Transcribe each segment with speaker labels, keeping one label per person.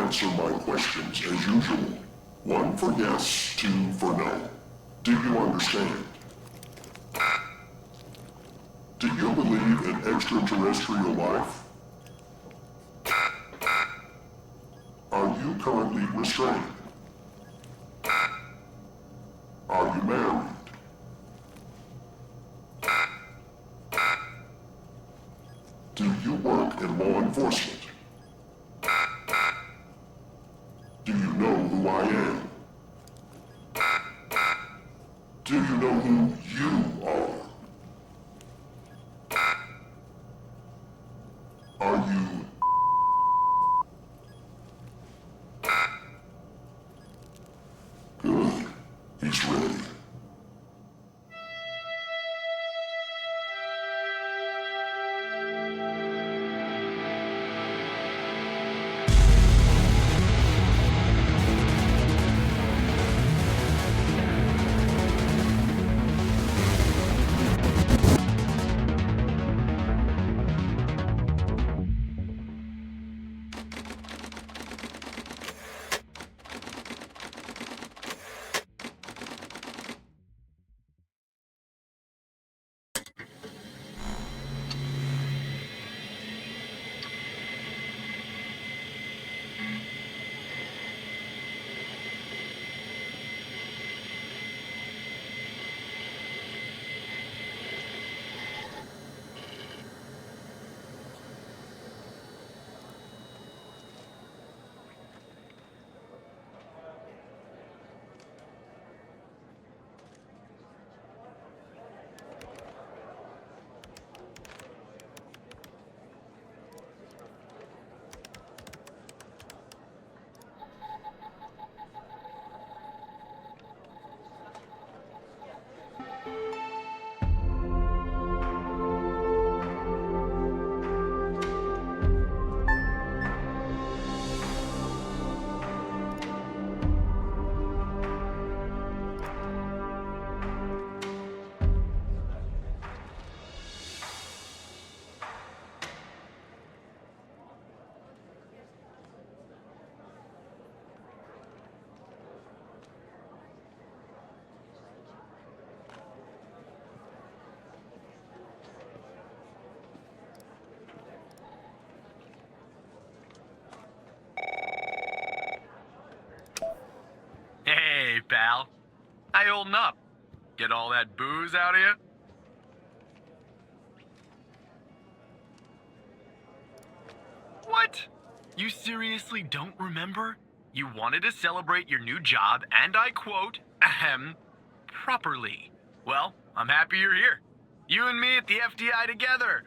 Speaker 1: answer my questions as usual. 1 for yes, 2 for no. Do you understand? Do you believe in extraterrestrial life? Are you currently restrained? Are you married? Do you work in law enforcement? Do you know who I am? Do you know who you are? Are you... Good. He's ready.
Speaker 2: Hey, pal. How you holding up? Get all that booze out of you? What? You seriously don't remember? You wanted to celebrate your new job, and I quote, ahem, properly. Well, I'm happy you're here. You and me at the FDI together.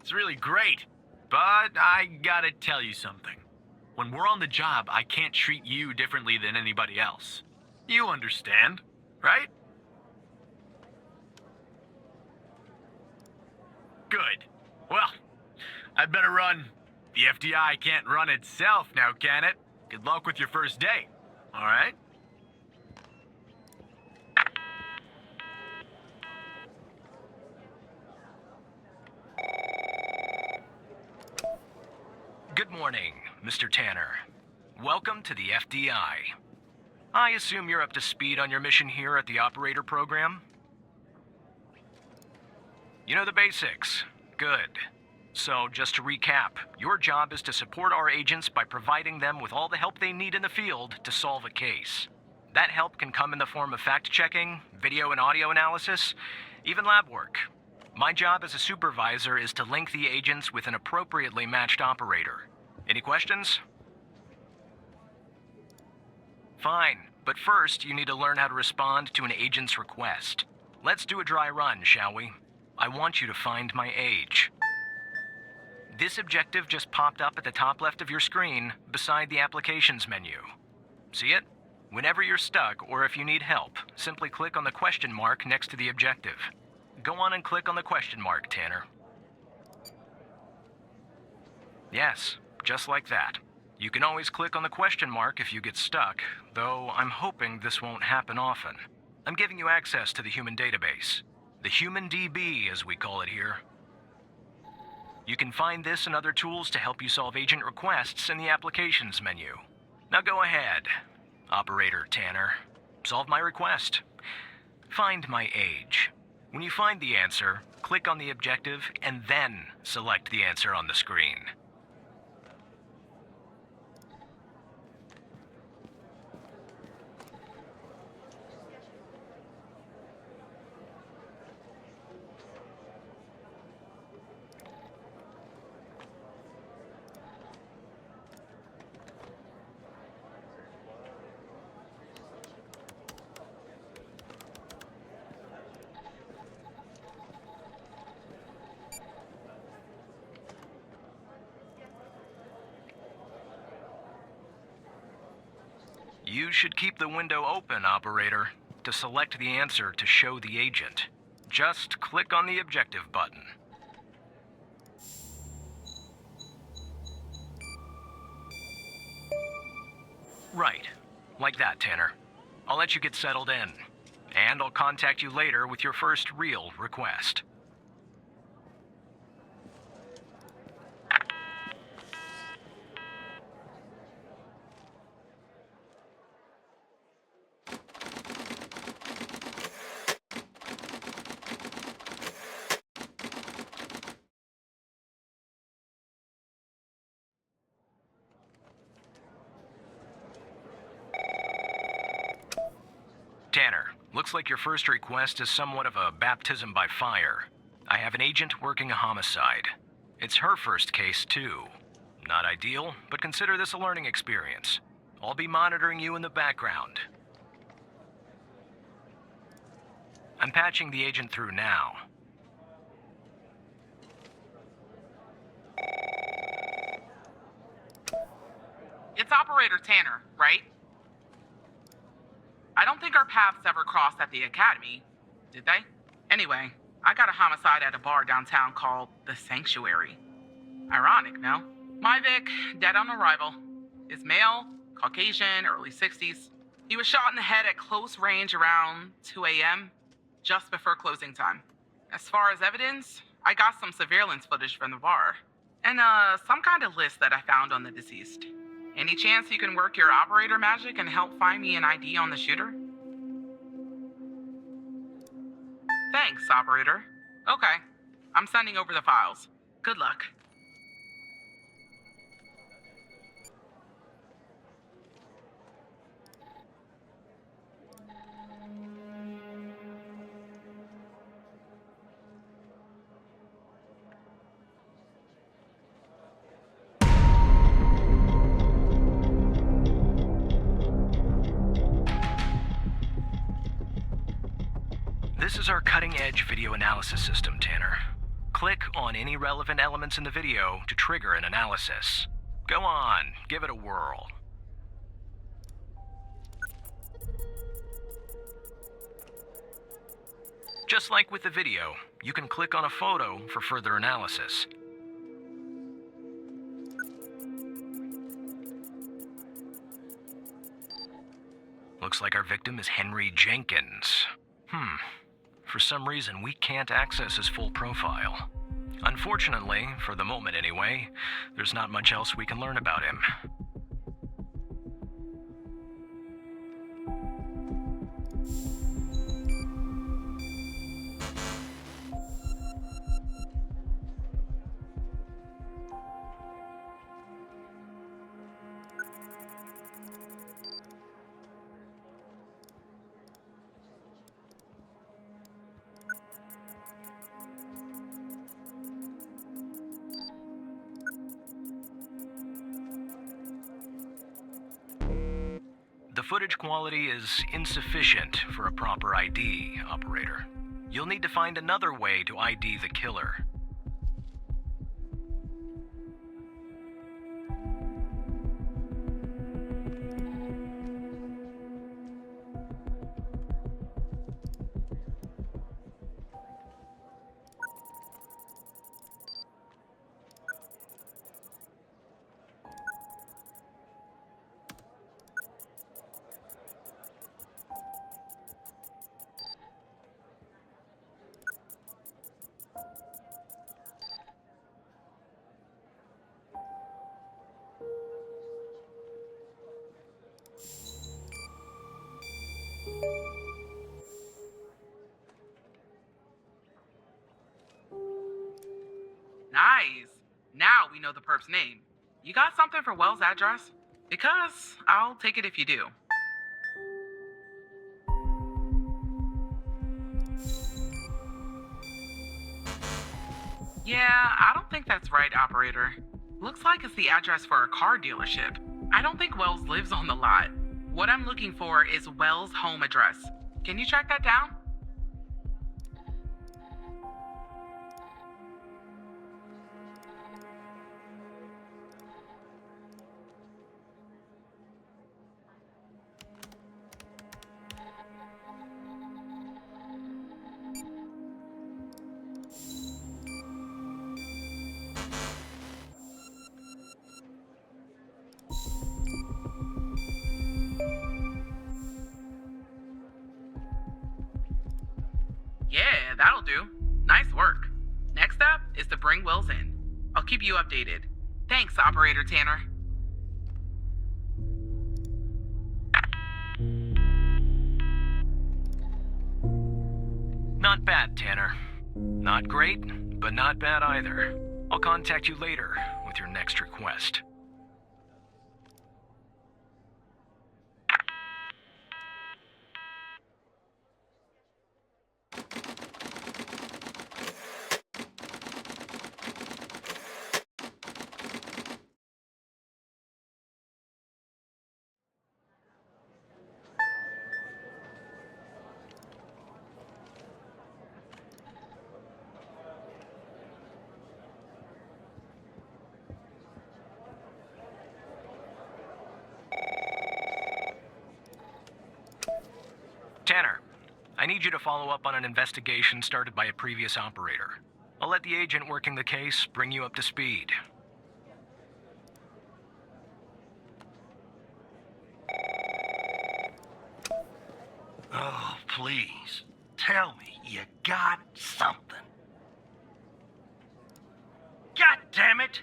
Speaker 2: It's really great. But I gotta tell you something. When we're on the job, I can't treat you differently than anybody else. You understand, right? Good. Well, I'd better run. The FDI can't run itself now, can it? Good luck with your first day, all right?
Speaker 3: Good morning, Mr. Tanner. Welcome to the FDI. I assume you're up to speed on your mission here at the operator program? You know the basics. Good. So, just to recap, your job is to support our agents by providing them with all the help they need in the field to solve a case. That help can come in the form of fact-checking, video and audio analysis, even lab work. My job as a supervisor is to link the agents with an appropriately matched operator. Any questions? Fine, but first you need to learn how to respond to an agent's request. Let's do a dry run, shall we? I want you to find my age. This objective just popped up at the top left of your screen, beside the applications menu. See it? Whenever you're stuck, or if you need help, simply click on the question mark next to the objective. Go on and click on the question mark, Tanner. Yes, just like that. You can always click on the question mark if you get stuck, though I'm hoping this won't happen often. I'm giving you access to the human database. The Human DB, as we call it here. You can find this and other tools to help you solve agent requests in the applications menu. Now go ahead, Operator Tanner. Solve my request. Find my age. When you find the answer, click on the objective and then select the answer on the screen. You should keep the window open, Operator, to select the answer to show the agent. Just click on the objective button. Right. Like that, Tanner. I'll let you get settled in. And I'll contact you later with your first real request. Tanner, looks like your first request is somewhat of a baptism by fire. I have an agent working a homicide. It's her first case, too. Not ideal, but consider this a learning experience. I'll be monitoring you in the background. I'm patching the agent through now.
Speaker 4: It's Operator Tanner, right? I don't think our paths ever crossed at the academy, did they? Anyway, I got a homicide at a bar downtown called The Sanctuary. Ironic, no? My Vic, dead on arrival, is male, Caucasian, early 60s. He was shot in the head at close range around 2 a.m., just before closing time. As far as evidence, I got some surveillance footage from the bar, and some kind of list that I found on the deceased. Any chance you can work your operator magic and help find me an ID on the shooter? Thanks, operator. Okay, I'm sending over the files. Good luck.
Speaker 3: This is our cutting-edge video analysis system, Tanner. Click on any relevant elements in the video to trigger an analysis. Go on, give it a whirl. Just like with the video, you can click on a photo for further analysis. Looks like our victim is Henry Jenkins. For some reason, we can't access his full profile. Unfortunately, for the moment anyway, there's not much else we can learn about him. The footage quality is insufficient for a proper ID, Operator. You'll need to find another way to ID the killer.
Speaker 4: Nice. Now we know the perp's name. You got something for Wells' address? Because I'll take it if you do. Yeah, I don't think that's right, operator. Looks like it's the address for a car dealership. I don't think Wells lives on the lot. What I'm looking for is Wells' home address. Can you track that down? Yeah, that'll do. Nice work. Next up is to bring Wells in. I'll keep you updated. Thanks, Operator Tanner.
Speaker 3: Not bad, Tanner. Not great, but not bad either. I'll contact you later with your next request. Tanner, I need you to follow up on an investigation started by a previous operator. I'll let the agent working the case bring you up to speed.
Speaker 5: Oh, please. Tell me you got something. God damn it!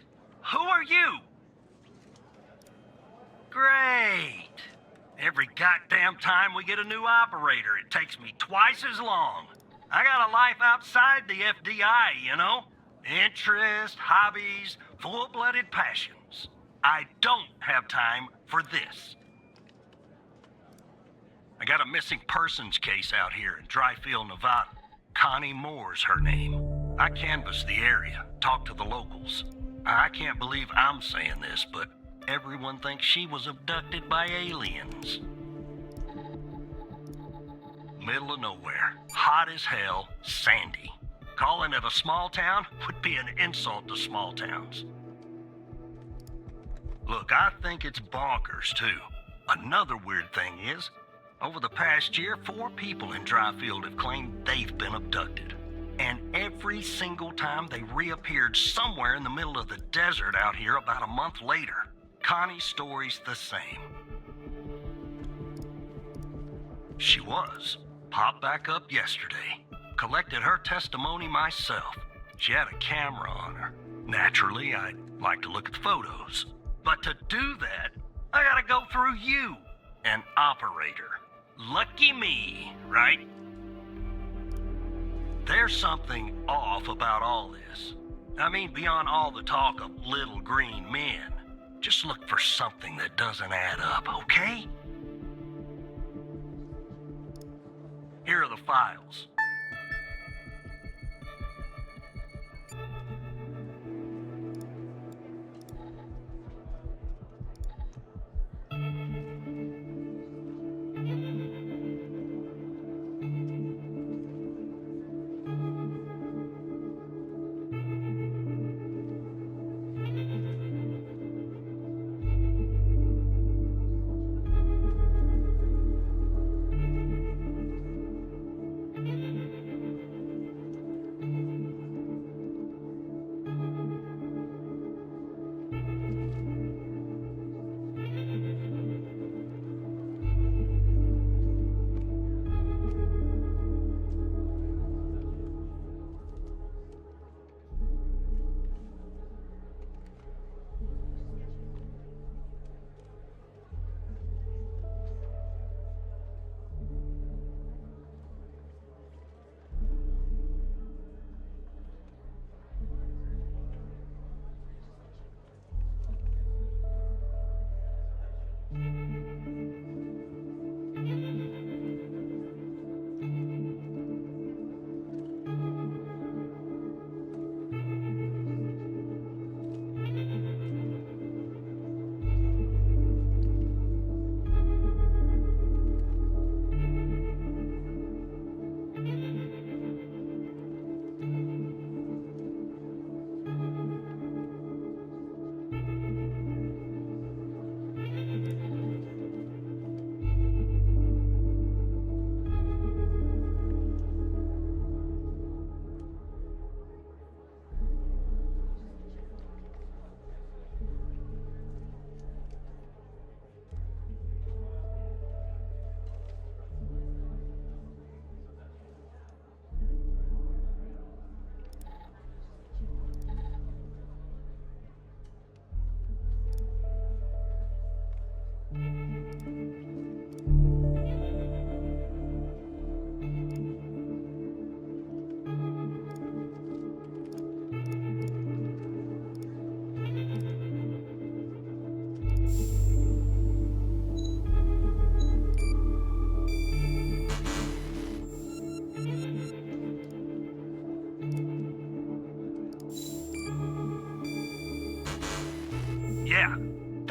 Speaker 5: Who are you? Great. Every goddamn time we get a new operator, it takes me twice as long. I got a life outside the FDI, you know? Interests, hobbies, full-blooded passions. I don't have time for this. I got a missing persons case out here in Dryfield, Nevada. Connie Moore's her name. I canvassed the area, talked to the locals. I can't believe I'm saying this, but everyone thinks she was abducted by aliens. Middle of nowhere, hot as hell, sandy. Calling it a small town would be an insult to small towns. Look, I think it's bonkers, too. Another weird thing is, over the past year, 4 people in Dryfield have claimed they've been abducted. And every single time they reappeared somewhere in the middle of the desert out here about a month later. Connie's story's the same. She was. Popped back up yesterday. Collected her testimony myself. She had a camera on her. Naturally, I'd like to look at the photos. But to do that, I gotta go through you, an operator. Lucky me, right? There's something off about all this. I mean, beyond all the talk of little green men. Just look for something that doesn't add up, okay? Here are the files.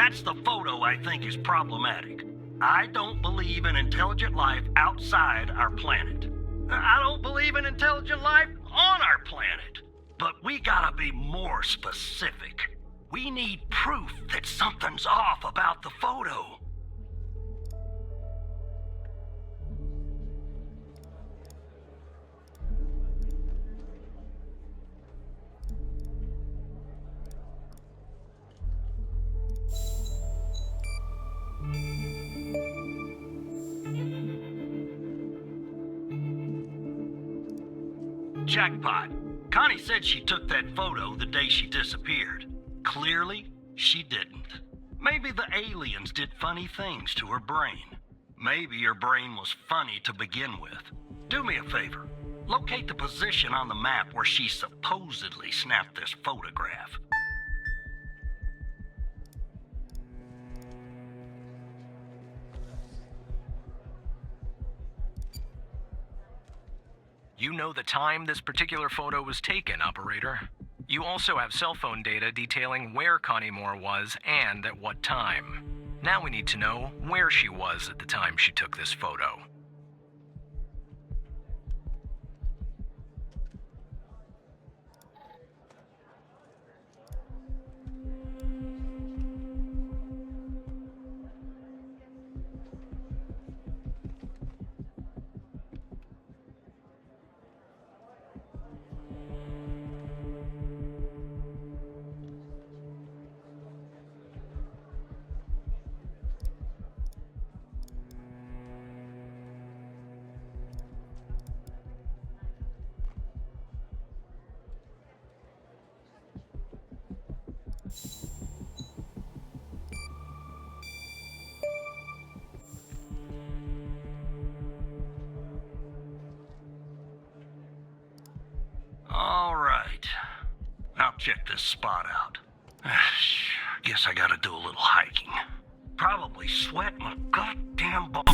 Speaker 5: That's the photo I think is problematic. I don't believe in intelligent life outside our planet. I don't believe in intelligent life on our planet. But we gotta be more specific. We need proof that something's off about the photo. Jackpot. Connie said she took that photo the day she disappeared. Clearly, she didn't. Maybe the aliens did funny things to her brain. Maybe her brain was funny to begin with. Do me a favor. Locate the position on the map where she supposedly snapped this photograph.
Speaker 3: You know the time this particular photo was taken, operator. You also have cell phone data detailing where Connie Moore was and at what time. Now we need to know where she was at the time she took this photo.
Speaker 5: All right. I'll check this spot out. Guess I gotta do a little hiking. Probably sweat my goddamn balls.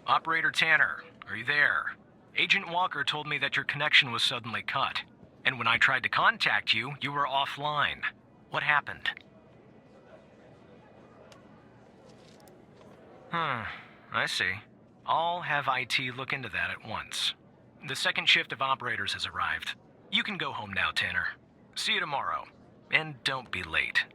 Speaker 3: Operator Tanner, are you there? Agent Walker told me that your connection was suddenly cut. And when I tried to contact you, you were offline. What happened? I see. I'll have IT look into that at once. The second shift of operators has arrived. You can go home now, Tanner. See you tomorrow. And don't be late.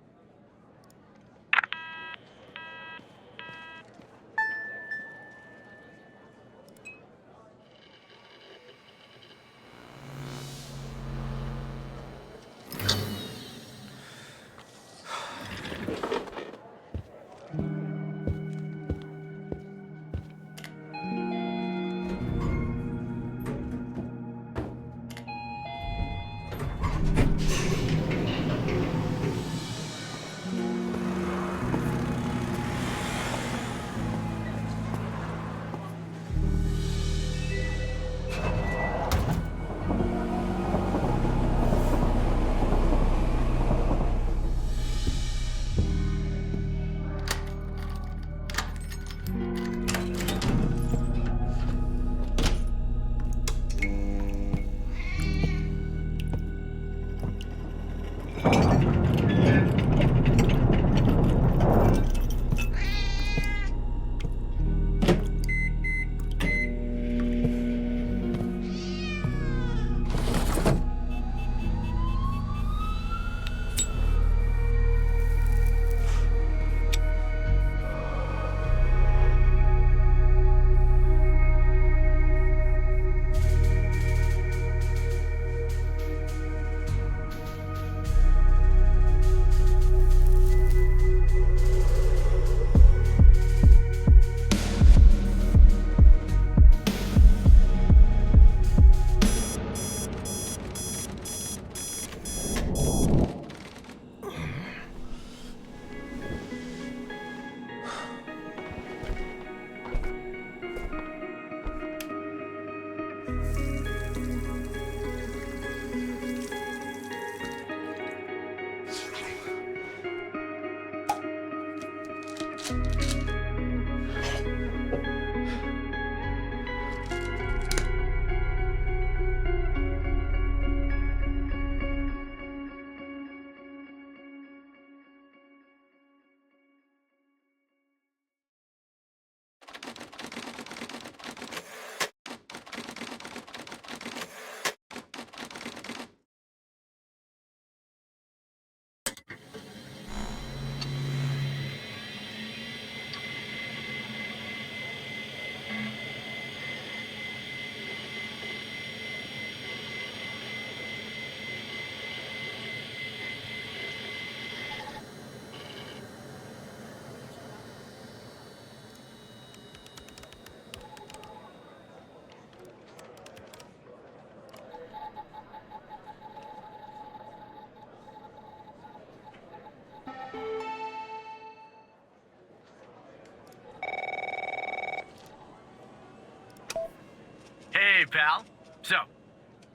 Speaker 2: Hey, pal. So,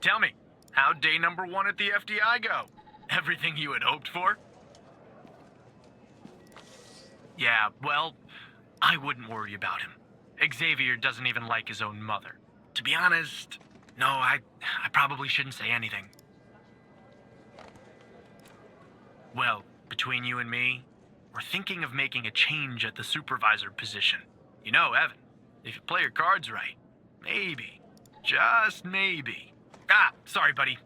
Speaker 2: tell me, how'd day number 1 at the FDI go? Everything you had hoped for? Yeah, well, I wouldn't worry about him. Xavier doesn't even like his own mother. To be honest, no, I probably shouldn't say anything. Well, between you and me, we're thinking of making a change at the supervisor position. You know, Evan, if you play your cards right, maybe, just maybe. Ah, sorry, buddy.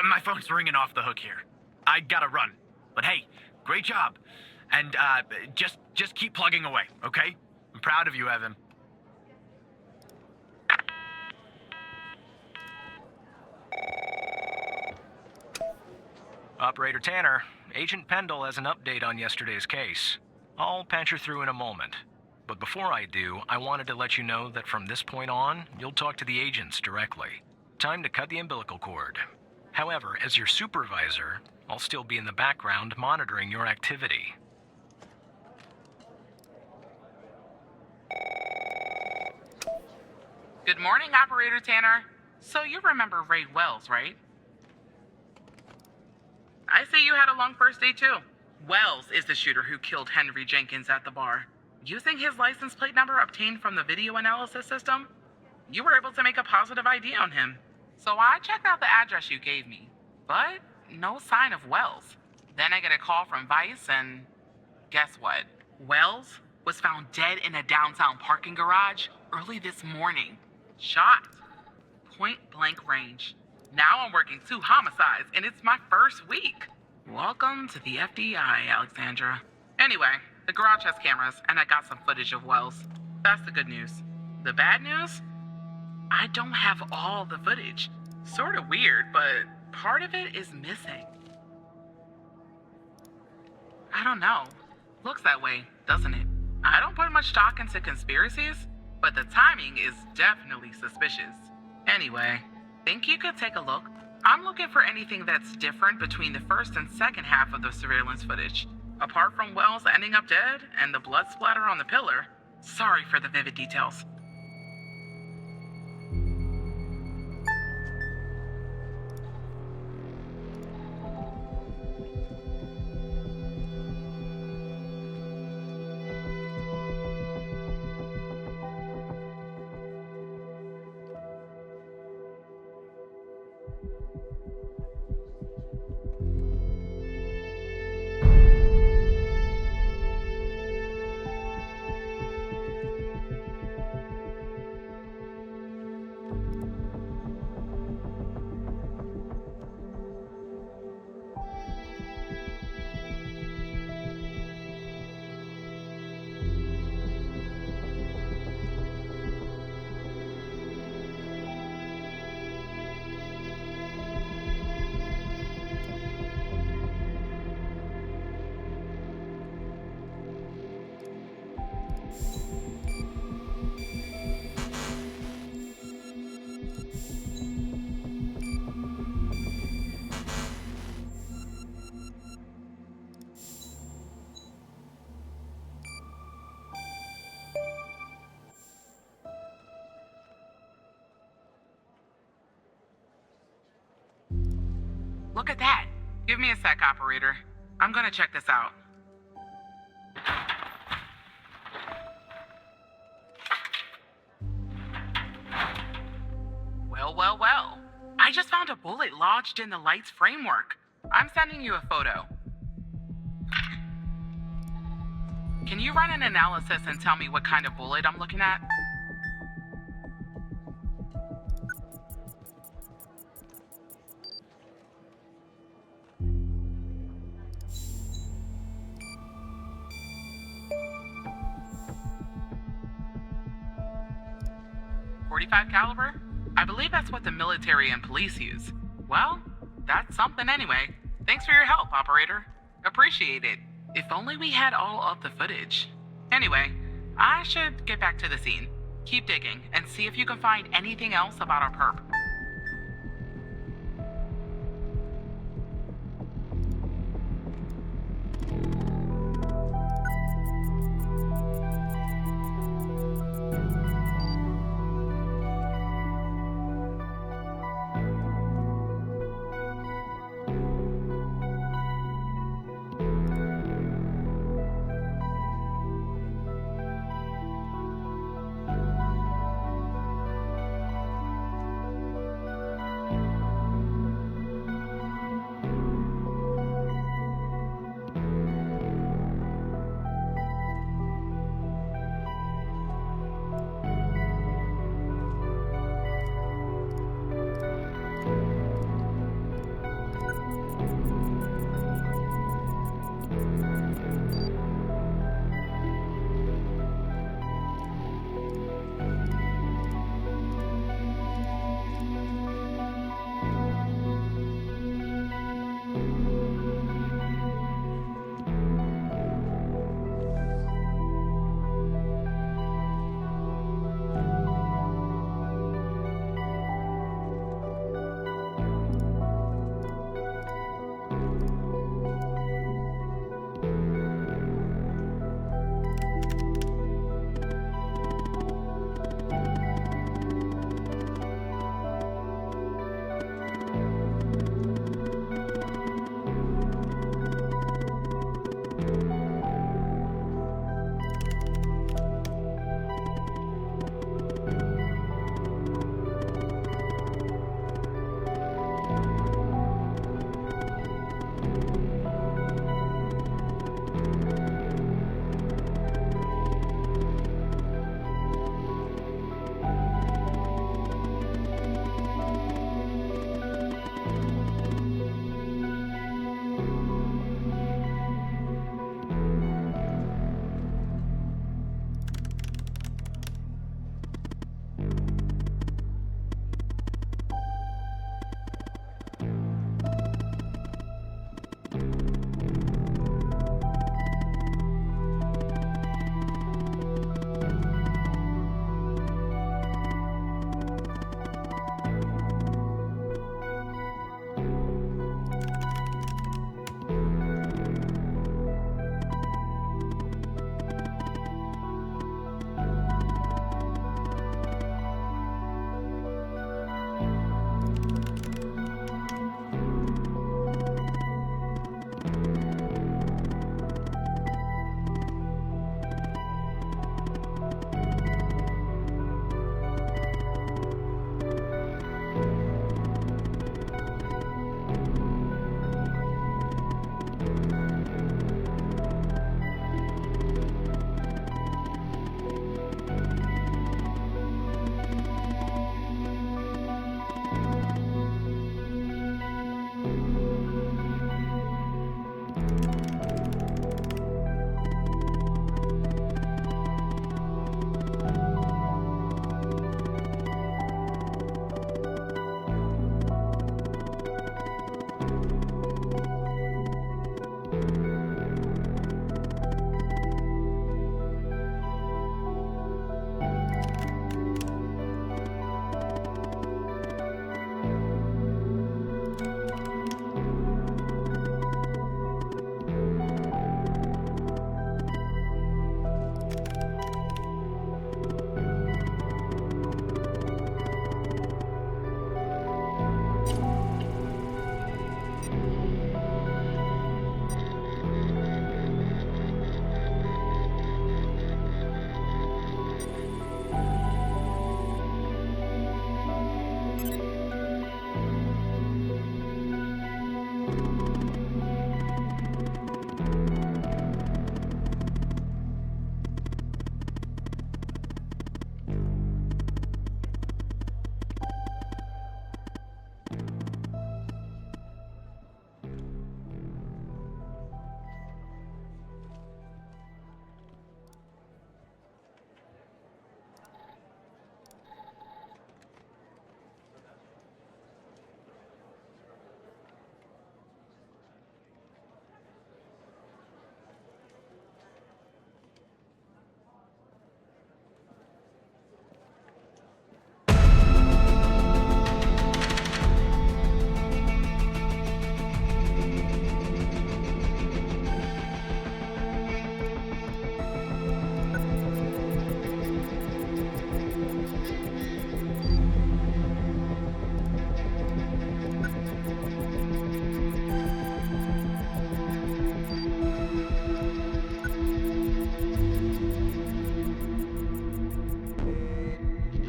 Speaker 2: My phone's ringing off the hook here. I gotta run. But hey, great job. And, just keep plugging away, okay? I'm proud of you, Evan.
Speaker 3: Operator Tanner, Agent Pendle has an update on yesterday's case. I'll patch her through in a moment. But before I do, I wanted to let you know that from this point on, you'll talk to the agents directly. Time to cut the umbilical cord. However, as your supervisor, I'll still be in the background monitoring your activity.
Speaker 4: Good morning, Operator Tanner. So you remember Ray Wells, right? I see you had a long first day too. Wells is the shooter who killed Henry Jenkins at the bar. Using his license plate number obtained from the video analysis system, you were able to make a positive ID on him. So I checked out the address you gave me, but no sign of Wells. Then I get a call from Vice, and guess what? Wells was found dead in a downtown parking garage early this morning. Shot. Point blank range. Now I'm working 2 homicides, and it's my first week. Welcome to the FDI, Alexandra. Anyway, the garage has cameras, and I got some footage of Wells. That's the good news. The bad news? I don't have all the footage. Sort of weird, but part of it is missing. I don't know. Looks that way, doesn't it? I don't put much stock into conspiracies, but the timing is definitely suspicious. Anyway, think you could take a look? I'm looking for anything that's different between the first and second half of the surveillance footage. Apart from Wells ending up dead and the blood splatter on the pillar. Sorry for the vivid details. Look at that. Give me a sec, operator. I'm gonna check this out. Well. I just found a bullet lodged in the light's framework. I'm sending you a photo. Can you run an analysis and tell me what kind of bullet I'm looking at? .45 caliber? I believe that's what the military and police use. Well, that's something anyway. Thanks for your help, operator. Appreciate it. If only we had all of the footage. Anyway, I should get back to the scene. Keep digging and see if you can find anything else about our perp.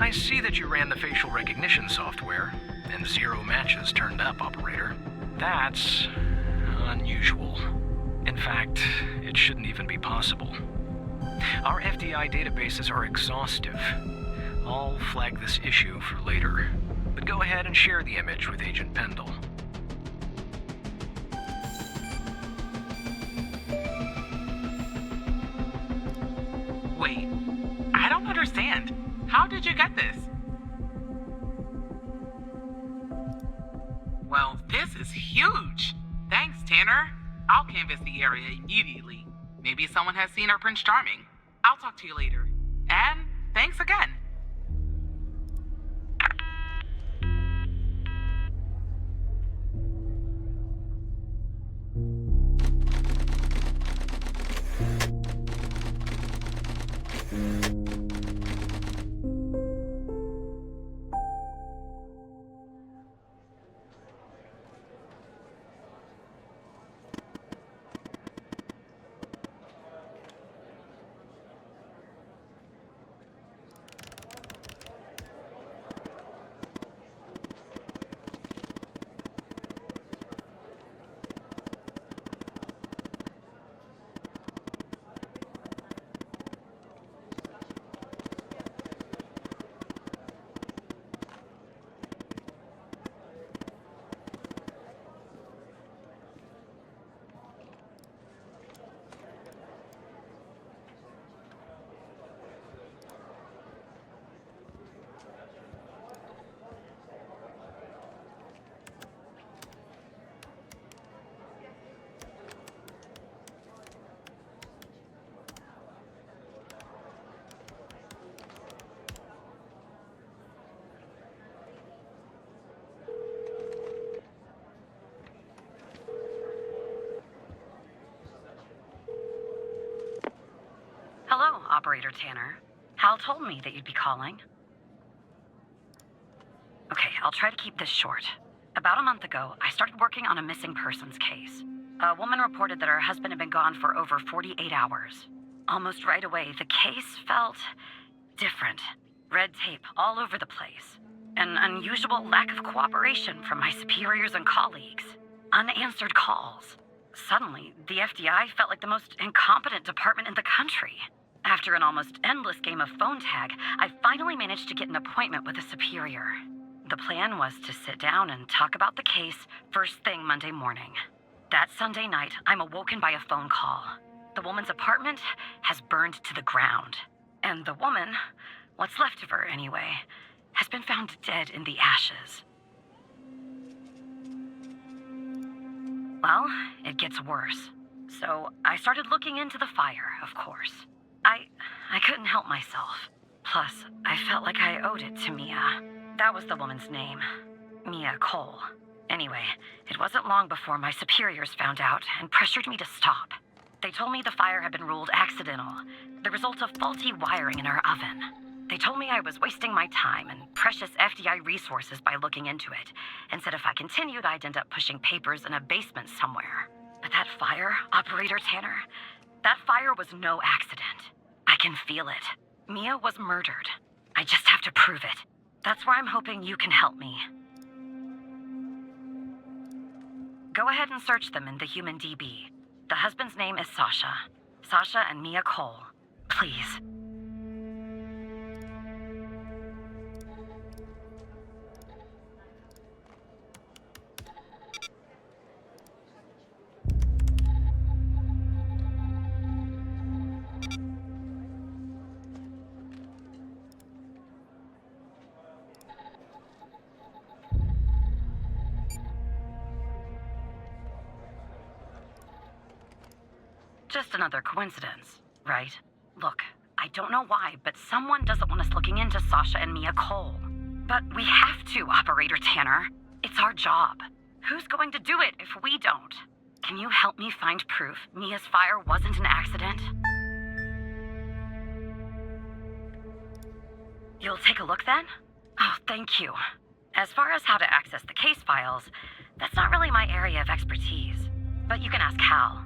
Speaker 3: I see that you ran the facial recognition software, and 0 matches turned up, Operator. That's unusual. In fact, it shouldn't even be possible. Our FDI databases are exhaustive. I'll flag this issue for later, but go ahead and share the image with Agent Pendle.
Speaker 4: Wait, I don't understand. How did you get this? Well, this is huge. Thanks, Tanner. I'll canvass the area immediately. Maybe someone has seen our Prince Charming. I'll talk to you later. And thanks again.
Speaker 6: Hello, Operator Tanner. Hal told me that you'd be calling. Okay, I'll try to keep this short. About a month ago, I started working on a missing persons case. A woman reported that her husband had been gone for over 48 hours. Almost right away, the case felt different. Red tape all over the place. An unusual lack of cooperation from my superiors and colleagues. Unanswered calls. Suddenly, the FDI felt like the most incompetent department in the country. After an almost endless game of phone tag, I finally managed to get an appointment with a superior. The plan was to sit down and talk about the case first thing Monday morning. That Sunday night, I'm awoken by a phone call. The woman's apartment has burned to the ground. And the woman, what's left of her anyway, has been found dead in the ashes. Well, it gets worse. So I started looking into the fire, of course. I couldn't help myself. Plus, I felt like I owed it to Mia. That was the woman's name. Mia Cole. Anyway, it wasn't long before my superiors found out and pressured me to stop. They told me the fire had been ruled accidental, the result of faulty wiring in our oven. They told me I was wasting my time and precious FDI resources by looking into it, and said if I continued, I'd end up pushing papers in a basement somewhere. But that fire, Operator Tanner, that fire was no accident. I can feel it. Mia was murdered. I just have to prove it. That's where I'm hoping you can help me. Go ahead and search them in the Human DB. The husband's name is Sasha. Sasha and Mia Cole. Please. Just another coincidence, right? Look, I don't know why, but someone doesn't want us looking into Sasha and Mia Cole. But we have to, Operator Tanner. It's our job. Who's going to do it if we don't? Can you help me find proof Mia's fire wasn't an accident? You'll take a look then? Oh, thank you. As far as how to access the case files, that's not really my area of expertise. But you can ask Hal.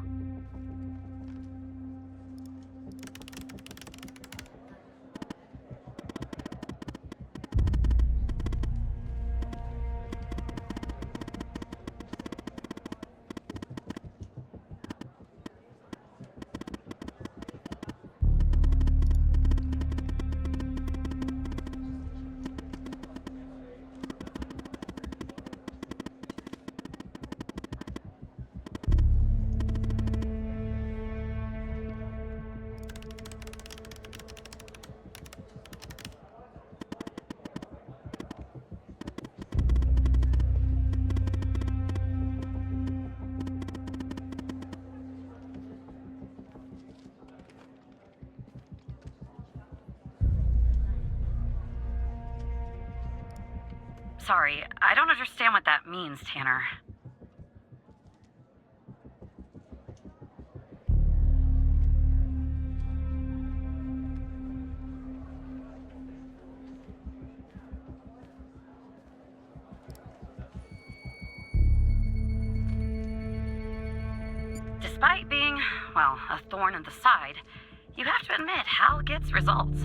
Speaker 6: Sorry, I don't understand what that means, Tanner. Despite being, well, a thorn in the side, you have to admit Hal gets results.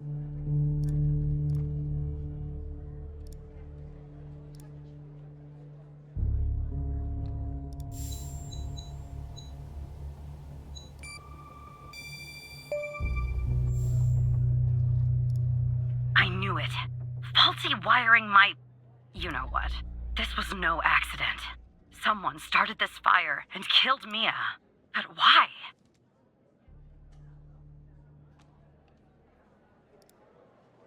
Speaker 6: I knew it. Faulty wiring my... you know what. This was no accident. Someone started this fire and killed Mia. But why?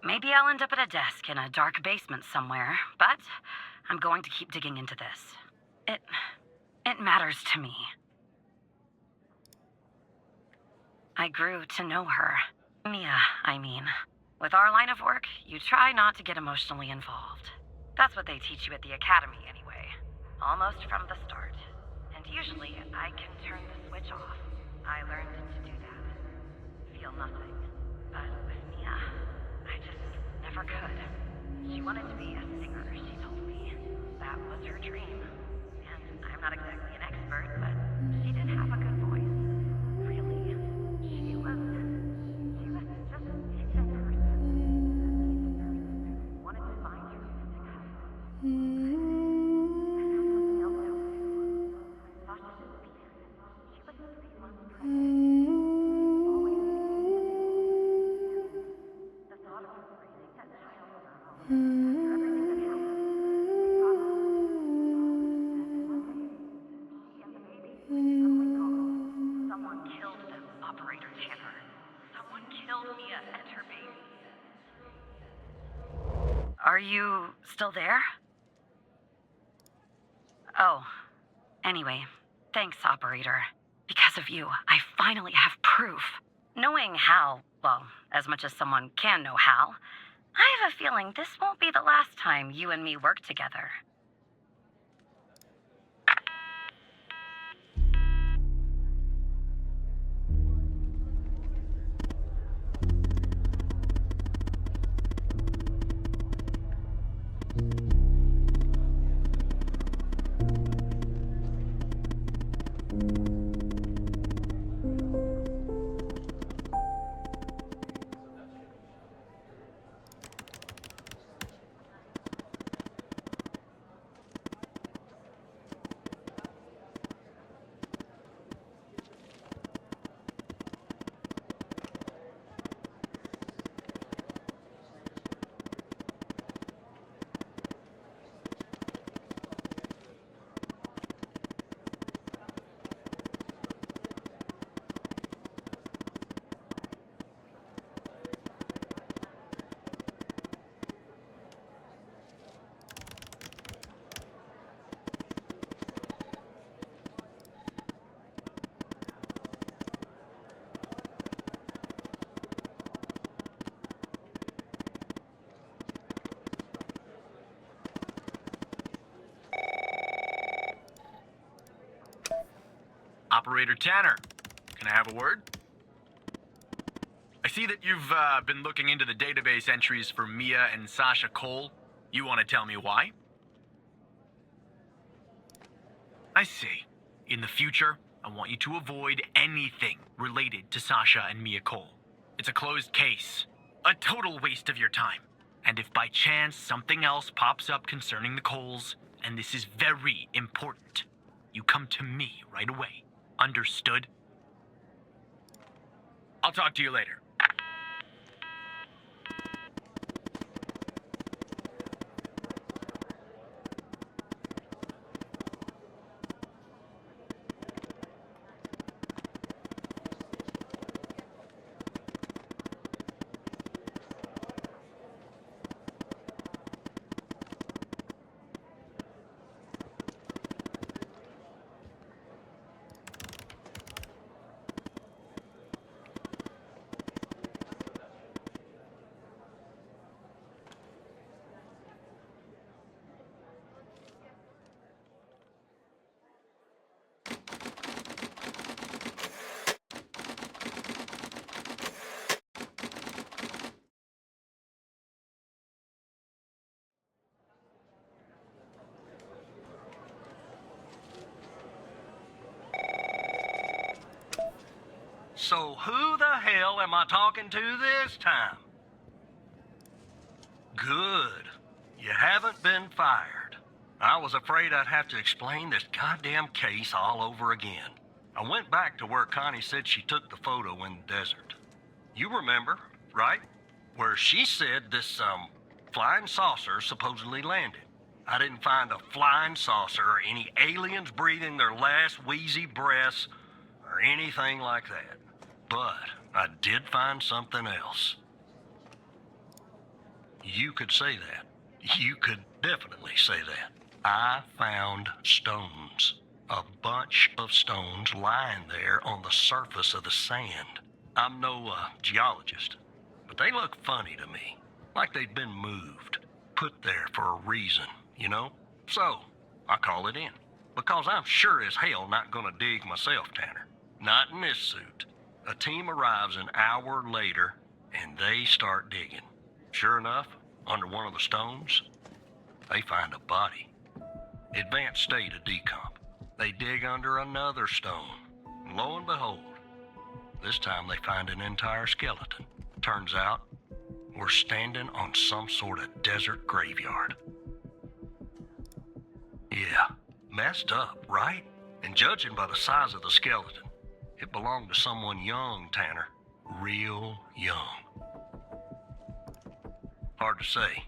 Speaker 6: Maybe I'll end up at a desk in a dark basement somewhere, but I'm going to keep digging into this. It matters to me. I grew to know her. Mia, I mean. With our line of work, you try not to get emotionally involved. That's what they teach you at the academy anyway. Almost from the start. And usually, I can turn the switch off. I learned to do that. Feel nothing. But with Mia, I just never could. She wanted to be a singer, she told me. That was her dream. And I'm not exactly an expert, but she did have a good voice. Really. She was just a decent person. Wanted to find her music husband. Someone killed them, Operator Tanner. Someone killed Mia and her baby. Are you still there? Oh, anyway, thanks, Operator. Because of you, I finally have proof. Knowing Hal, well, as much as someone can know Hal, I have a feeling this won't be the last time you and me work together.
Speaker 2: Operator Tanner, can I have a word? I see that you've been looking into the database entries for Mia and Sasha Cole. You want to tell me why? I see. In the future, I want you to avoid anything related to Sasha and Mia Cole. It's a closed case. A total waste of your time. And if by chance something else pops up concerning the Coles, and this is very important, you come to me right away. Understood? I'll talk to you later.
Speaker 5: So who the hell am I talking to this time? Good. You haven't been fired. I was afraid I'd have to explain this goddamn case all over again. I went back to where Connie said she took the photo in the desert. You remember, right? Where she said this, flying saucer supposedly landed. I didn't find a flying saucer or any aliens breathing their last wheezy breaths or anything like that. But I did find something else. You could say that. You could definitely say that. I found stones. A bunch of stones lying there on the surface of the sand. I'm no geologist, but they look funny to me. Like they'd been moved. Put there for a reason, you know? So, I call it in. Because I'm sure as hell not gonna dig myself, Tanner. Not in this suit. A team arrives an hour later, and they start digging. Sure enough, under one of the stones, they find a body. Advanced state of decomp. They dig under another stone. And lo and behold, this time they find an entire skeleton. Turns out, we're standing on some sort of desert graveyard. Yeah, messed up, right? And judging by the size of the skeleton, it belonged to someone young, Tanner. Real young. Hard to say,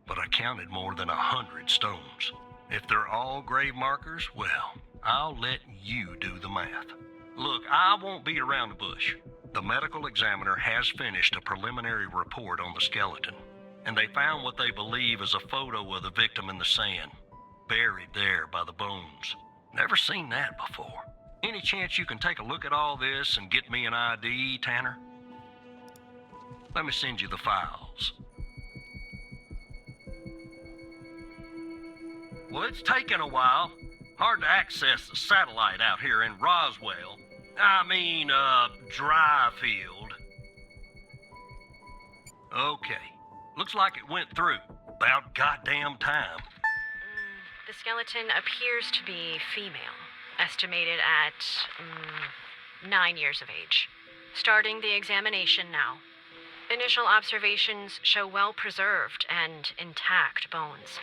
Speaker 5: but I counted more than 100 stones. If they're all grave markers, well, I'll let you do the math. Look, I won't beat around the bush. The medical examiner has finished a preliminary report on the skeleton, and they found what they believe is a photo of the victim in the sand, buried there by the bones. Never seen that before. Any chance you can take a look at all this and get me an ID, Tanner? Let me send you the files. Well, it's taken a while. Hard to access the satellite out here in Roswell. Dryfield. Okay. Looks like it went through. About goddamn time.
Speaker 7: The skeleton appears to be female, estimated at 9 years of age. Starting the examination now. Initial observations show well-preserved and intact bones.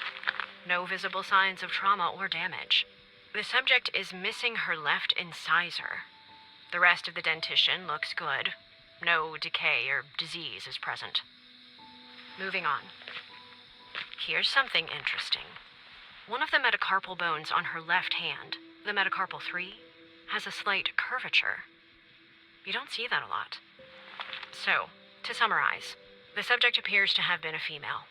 Speaker 7: No visible signs of trauma or damage. The subject is missing her left incisor. The rest of the dentition looks good. No decay or disease is present. Moving on. Here's something interesting. One of the metacarpal bones on her left hand, the metacarpal 3, has a slight curvature. You don't see that a lot. So, to summarize, the subject appears to have been a female,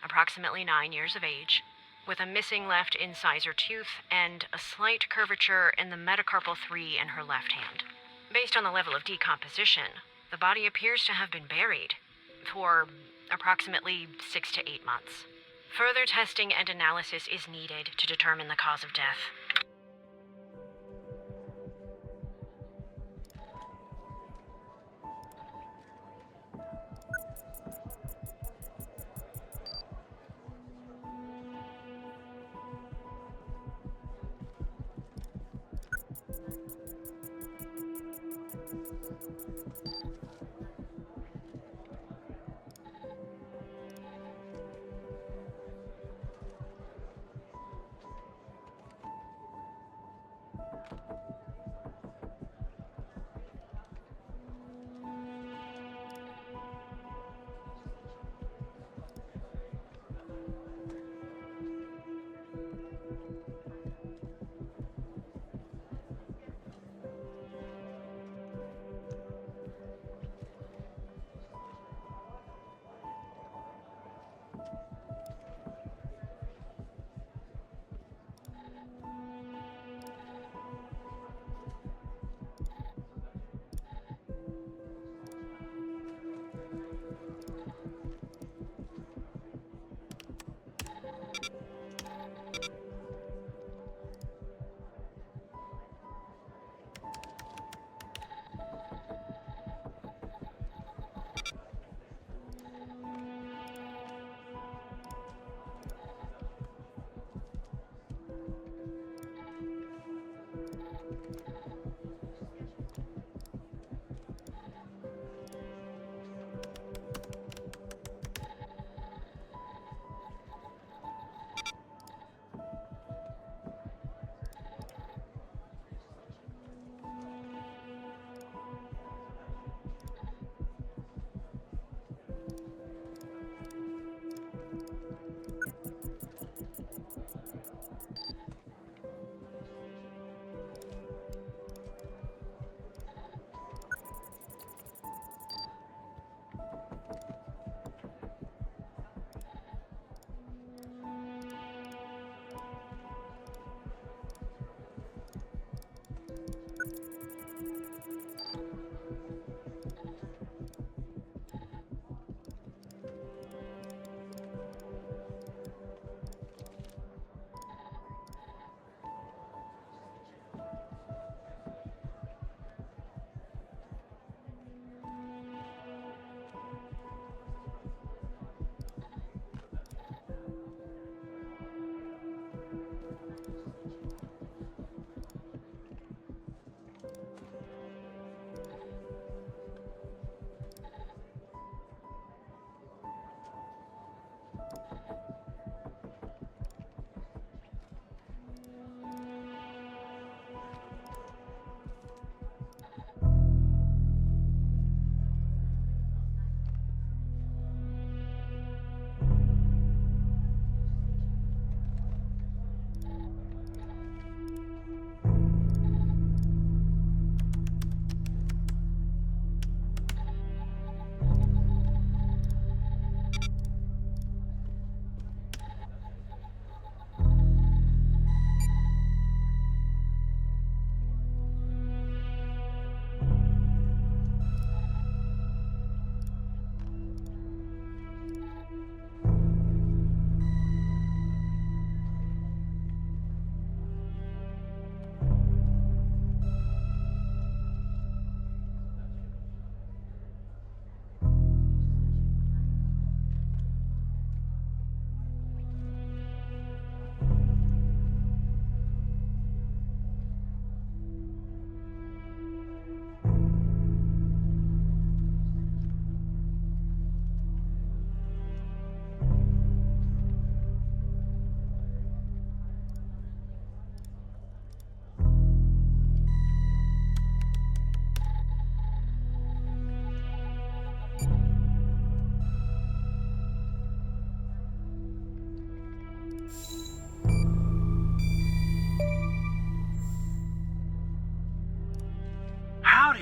Speaker 7: approximately 9 years of age, with a missing left incisor tooth and a slight curvature in the metacarpal 3 in her left hand. Based on the level of decomposition, the body appears to have been buried for approximately 6 to 8 months. Further testing and analysis is needed to determine the cause of death.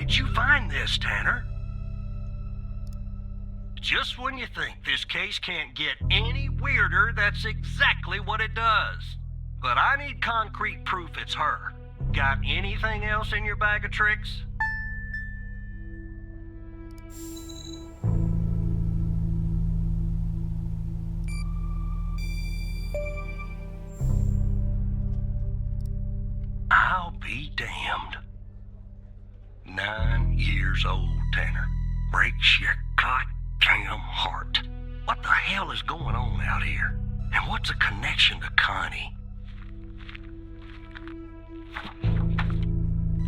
Speaker 5: did you find this, Tanner? Just when you think this case can't get any weirder, that's exactly what it does. But I need concrete proof it's her. Got anything else in your bag of tricks? I'll be damned. 9 years old, Tanner. Breaks your goddamn heart. What the hell is going on out here? And what's the connection to Connie?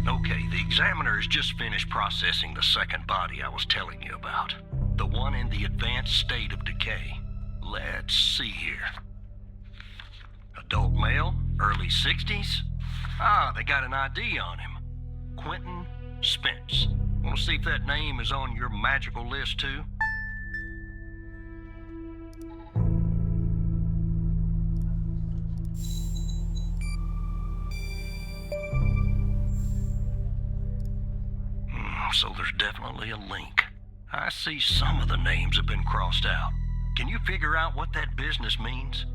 Speaker 5: Okay, the examiner has just finished processing the second body I was telling you about. The one in the advanced state of decay. Let's see here. Adult male, early 60s. Ah, they got an ID on him. Quentin Spence. Want to see if that name is on your magical list too? So there's definitely a link. I see some of the names have been crossed out. Can you figure out what that business means?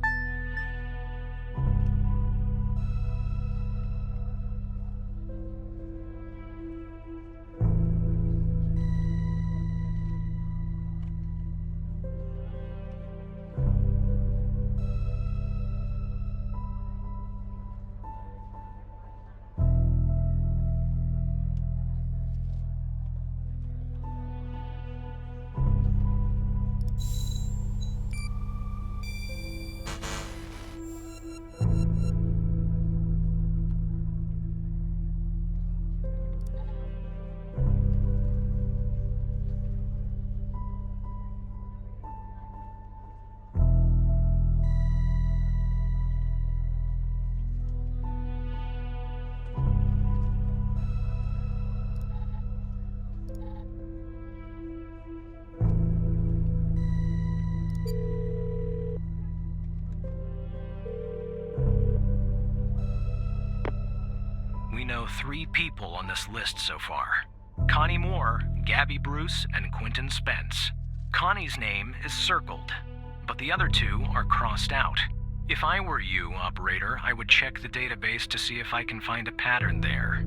Speaker 5: We know 3 people on this list so far. Connie Moore, Gabby Bruce, and Quentin Spence. Connie's name is circled, but the other 2 are crossed out. If I were you, operator, I would check the database to see if I can find a pattern there.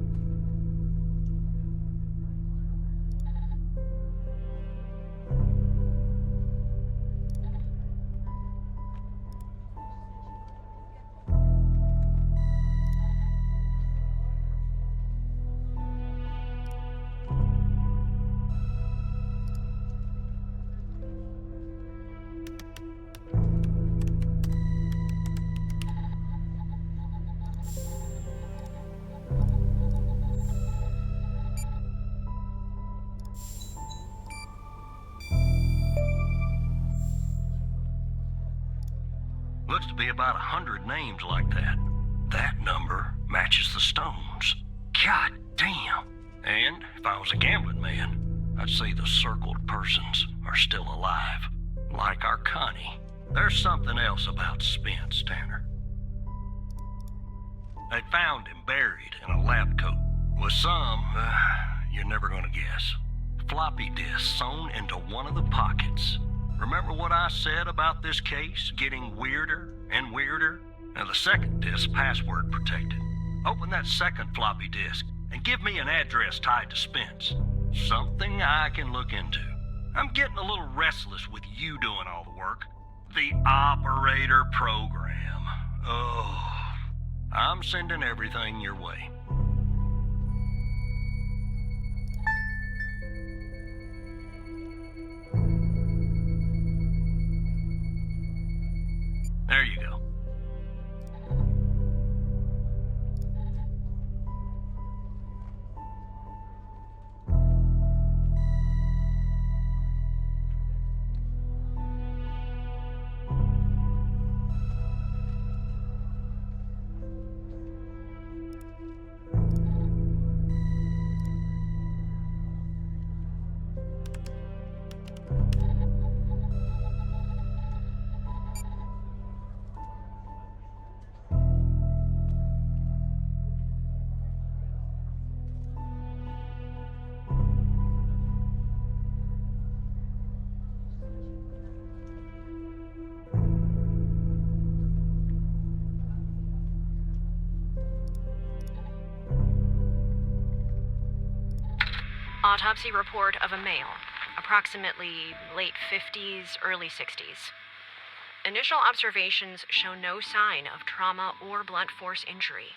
Speaker 5: Looks to be about 100 names like that. That number matches the stones. God damn. And if I was a gambling man, I'd say the circled persons are still alive. Like our Connie. There's something else about Spence, Tanner. They found him buried in a lab coat with some, you're never gonna guess, floppy disks sewn into one of the pockets. Remember what I said about this case getting weirder and weirder? Now the second disk password protected. Open that second floppy disk and give me an address tied to Spence. Something I can look into. I'm getting a little restless with you doing all the work. The operator program. Oh, I'm sending everything your way. There you go.
Speaker 7: Autopsy report of a male, approximately late 50s, early 60s. Initial observations show no sign of trauma or blunt force injury,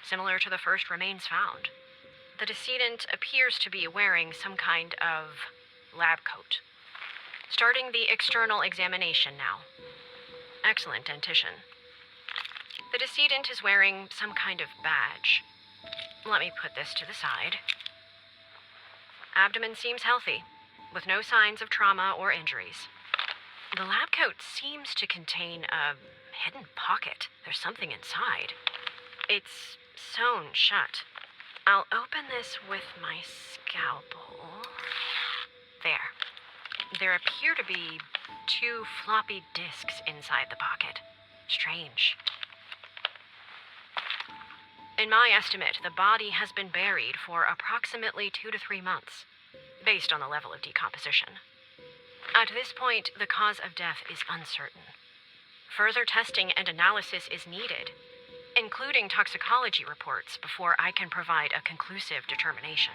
Speaker 7: similar to the first remains found. The decedent appears to be wearing some kind of lab coat. Starting the external examination now. Excellent dentition. The decedent is wearing some kind of badge. Let me put this to the side. Abdomen seems healthy, with no signs of trauma or injuries. The lab coat seems to contain a hidden pocket. There's something inside. It's sewn shut. I'll open this with my scalpel. There. There appear to be 2 floppy disks inside the pocket. Strange. In my estimate, the body has been buried for approximately 2 to 3 months, based on the level of decomposition. At this point, the cause of death is uncertain. Further testing and analysis is needed, including toxicology reports, before I can provide a conclusive determination.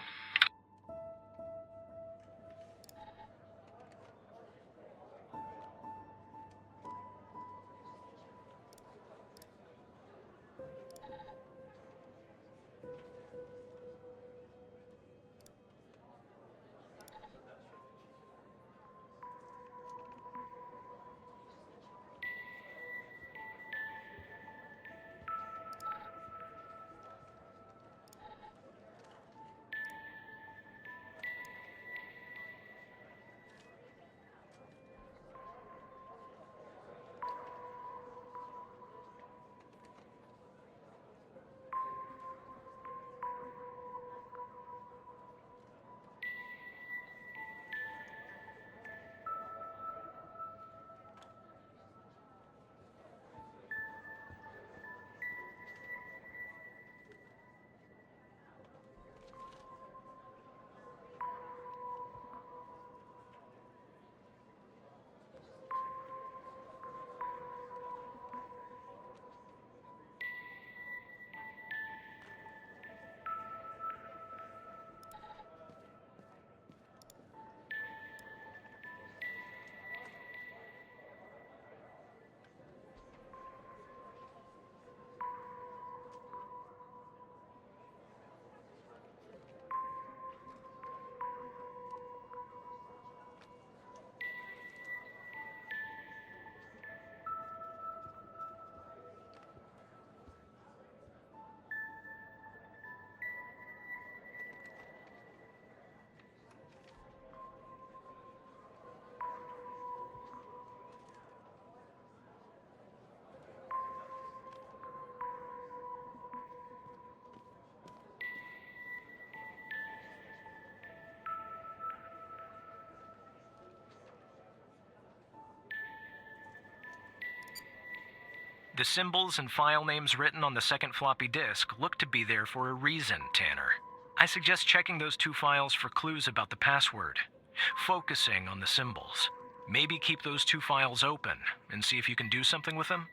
Speaker 3: The symbols and file names written on the second floppy disk look to be there for a reason, Tanner. I suggest checking those 2 files for clues about the password, focusing on the symbols. Maybe keep those 2 files open and see if you can do something with them.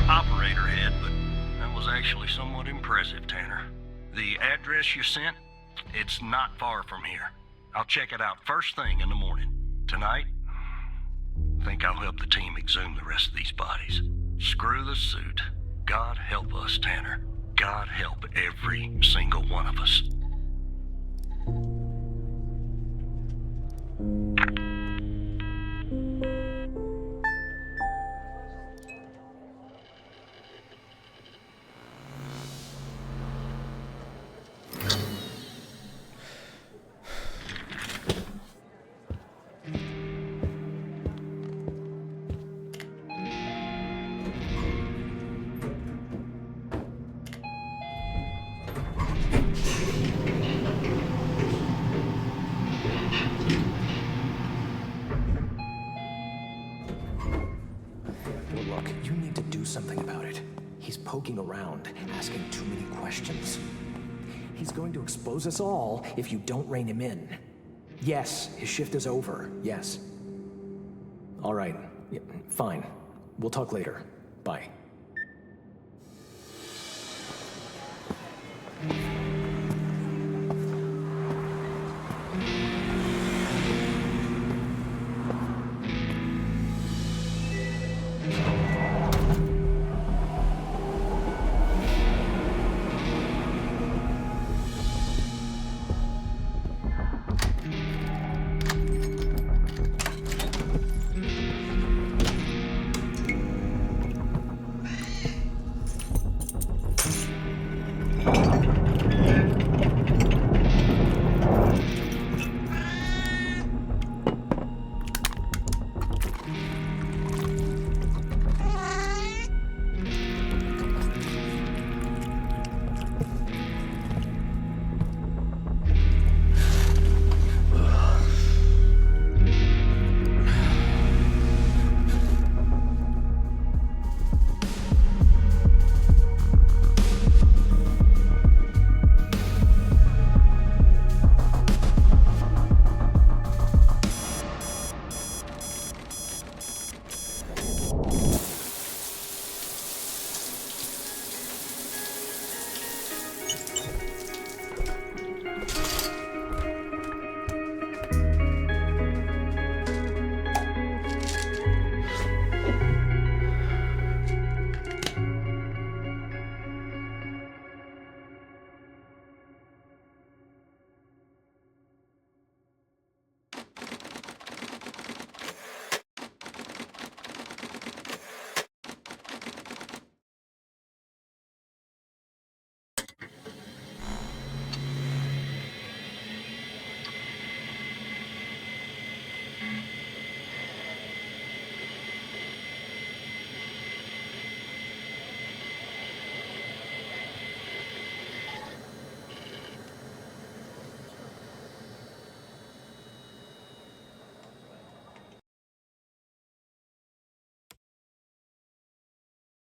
Speaker 5: operator head, but that was actually somewhat impressive, Tanner. The address you sent, it's not far from here. I'll check it out first thing in the morning. Tonight, I think I'll help the team exhume the rest of these bodies. Screw the suit. God help us, Tanner. God help every single one of us.
Speaker 8: Look, you need to do something about it. He's poking around, asking too many questions. He's going to expose us all if you don't rein him in. Yes, his shift is over. Yes. All right. Yeah, fine. We'll talk later. Bye.